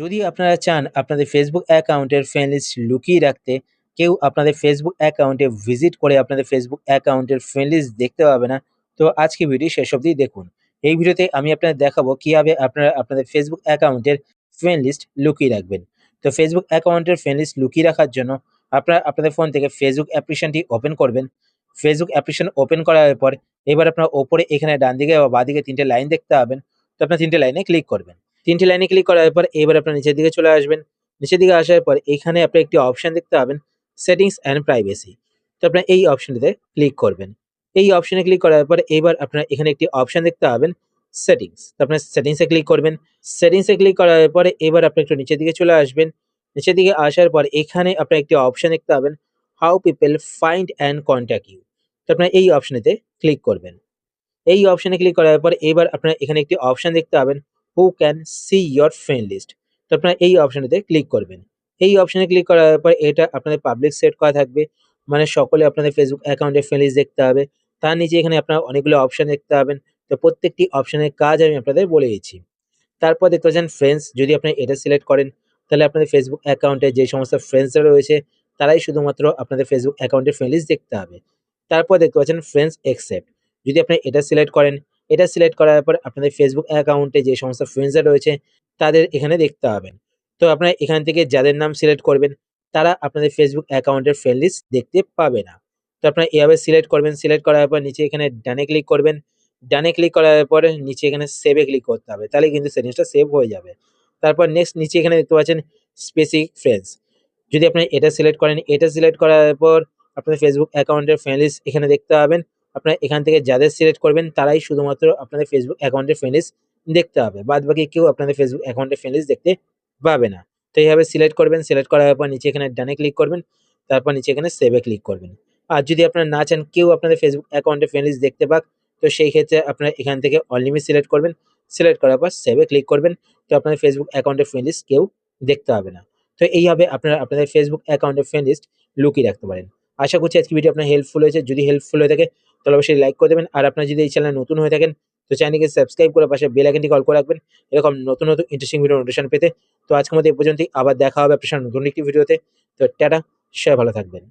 যদি আপনারা চান আপনাদের ফেসবুক অ্যাকাউন্টের ফ্রেন্ড লিস্ট লুকিয়ে রাখতে, কেউ আপনাদের ফেসবুক অ্যাকাউন্টে ভিজিট করে আপনাদের ফেসবুক অ্যাকাউন্টের ফ্রেন্ড লিস্ট দেখতে পাবে না, তো আজকে ভিডিও শেষ অবধি দেখুন। এই ভিডিওতে আমি আপনাদের দেখাবো কিভাবে আপনারা আপনাদের ফেসবুক অ্যাকাউন্টের ফ্রেন্ড লিস্ট লুকিয়ে রাখবেন। তো ফেসবুক অ্যাকাউন্টের ফ্রেন্ড লিস্ট লুকিয়ে রাখার জন্য আপনারা আপনাদের ফোন থেকে ফেসবুক অ্যাপ্লিকেশনটি ওপেন করবেন। ফেসবুক অ্যাপ্লিকেশন ওপেন করার পর এবার আপনার ওপরে এখানে ডান দিকে বা বাঁদিকে ৩ টে লাইন দেখতে পাবেন। তো আপনার ৩ টে লাইনে ক্লিক করবেন। ৩ টে লাইনে ক্লিক করার পর এবার আপনার নিচের দিকে চলে আসবেন। নিচের দিকে আসার পর এখানে আপনি একটি অপশন দেখতে পাবেন, সেটিংস অ্যান্ড প্রাইভেসি। তো আপনার এই অপশনটিতে ক্লিক করবেন। এই অপশনে ক্লিক করার পর এবার আপনার এখানে একটি অপশন দেখতে পাবেন, সেটিংস। তো আপনার সেটিংসে ক্লিক করবেন। সেটিংসে ক্লিক করার পরে এবার আপনি একটু নিচের দিকে চলে আসবেন। নিচের দিকে আসার পর এখানে আপনার একটি অপশন দেখতে পাবেন, how people find and contact you. তো আপনার এই অপশনেতে ক্লিক করবেন। এই অপশনে ক্লিক করার পর এবার আপনারা এখানে একটি অপশন দেখতে পাবেন, who can see your friend list. তো আপনারা এই অপশনটিতে ক্লিক করবেন। এই অপশনে ক্লিক করার পর এটা আপনাদের পাবলিক সেট করা থাকবে, মানে সকলে আপনাদের ফেসবুক অ্যাকাউন্টে ফ্রেন্ড লিস্ট দেখতে হবে। তার নিচে এখানে আপনারা অনেকগুলো অপশন দেখতে পাবেন। তো প্রত্যেকটি অপশনের কাজ আমি আপনাদের বলে দিচ্ছি। তারপর দেখতে পাচ্ছেন ফ্রেন্ডস, যদি আপনি এটা সিলেক্ট করেন তাহলে আপনাদের ফেসবুক অ্যাকাউন্টে যে সমস্ত ফ্রেন্ডসরা রয়েছে তারাই শুধুমাত্র আপনাদের ফেসবুক অ্যাকাউন্টের ফ্রেন্ড লিস্ট দেখতে হবে। তারপর দেখতে পাচ্ছেন ফ্রেন্ডস অ্যাকসেপ্ট, যদি আপনি এটা সিলেক্ট করেন, এটা সিলেক্ট করার পর আপনাদের ফেসবুক অ্যাকাউন্টে যে সমস্ত ফ্রেন্ডসরা রয়েছে তাদের এখানে দেখতে পাবেন। তো আপনারা এখান থেকে যাদের নাম সিলেক্ট করবেন তারা আপনাদের ফেসবুক অ্যাকাউন্টের ফ্রেন্ড লিস্ট দেখতে পাবে না। তো আপনারা এভাবে সিলেক্ট করবেন। সিলেক্ট করার পর নিচে এখানে ডানে ক্লিক করবেন। ডানে ক্লিক করার পরে নিচে এখানে সেভে ক্লিক করতে হবে, তাহলে কিন্তু সেটিংসটা সেভ হয়ে যাবে। তারপর নেক্সট নিচে এখানে দেখতে পাচ্ছেন স্পেসিফিক ফ্রেন্ডস, যদি আপনি এটা সিলেক্ট করেন, এটা সিলেক্ট করার পর আপনাদের ফেসবুক অ্যাকাউন্টের ফ্রেন্ড লিস্ট এখানে দেখতে পাবেন। আপনারা এখান থেকে যাদের সিলেক্ট করবেন তারাই শুধুমাত্র আপনাদের ফেসবুক অ্যাকাউন্টের ফ্রেন্ড লিস্ট দেখতে হবে, বাদ বাকি কেউ আপনাদের ফেসবুক অ্যাকাউন্টের ফ্রেন্ড লিস্ট দেখতে পাবে না। তো এইভাবে সিলেক্ট করবেন। সিলেক্ট করার পর নিচে এখানে ডানে ক্লিক করবেন। তারপর নিচে এখানে সেভে ক্লিক করবেন। আর যদি আপনারা না চান কেউ আপনাদের ফেসবুক অ্যাকাউন্টের ফ্রেন্ড লিস্ট দেখতে পাক, তো সেই ক্ষেত্রে আপনারা এখান থেকে অল লিমিট সিলেক্ট করবেন। সিলেক্ট করার পর সেভে ক্লিক করবেন। তো আপনাদের ফেসবুক অ্যাকাউন্টের ফ্রেন্ড লিস্ট কেউ দেখতে পাবে না। তো এইভাবে আপনারা আপনাদের ফেসবুক অ্যাকাউন্টের ফ্রেন্ড লিস্ট লুকিয়ে রাখতে পারেন। আশা করছি আজকের ভিডিও আপনার হেল্পফুল হয়েছে। যদি হেল্পফুল হয়ে থাকে তাহলে অবশ্যই লাইক করে দেবেন। আর আপনারা যদি এই চ্যানেলে নতুন হয়ে থাকেন তো চ্যানেলকে সাবস্ক্রাইব করে পাশে বেল আইকনটি অল করে রাখবেন এরকম নতুন নতুন ইন্টারেস্টিং ভিডিও নোটিফিকেশন পেতে। তো আজকের মতো এই পর্যন্তই, আবার দেখা হবে আপনার সাথে নতুন একটি ভিডিওতে। তো টাটা, সবাই ভালো থাকবেন।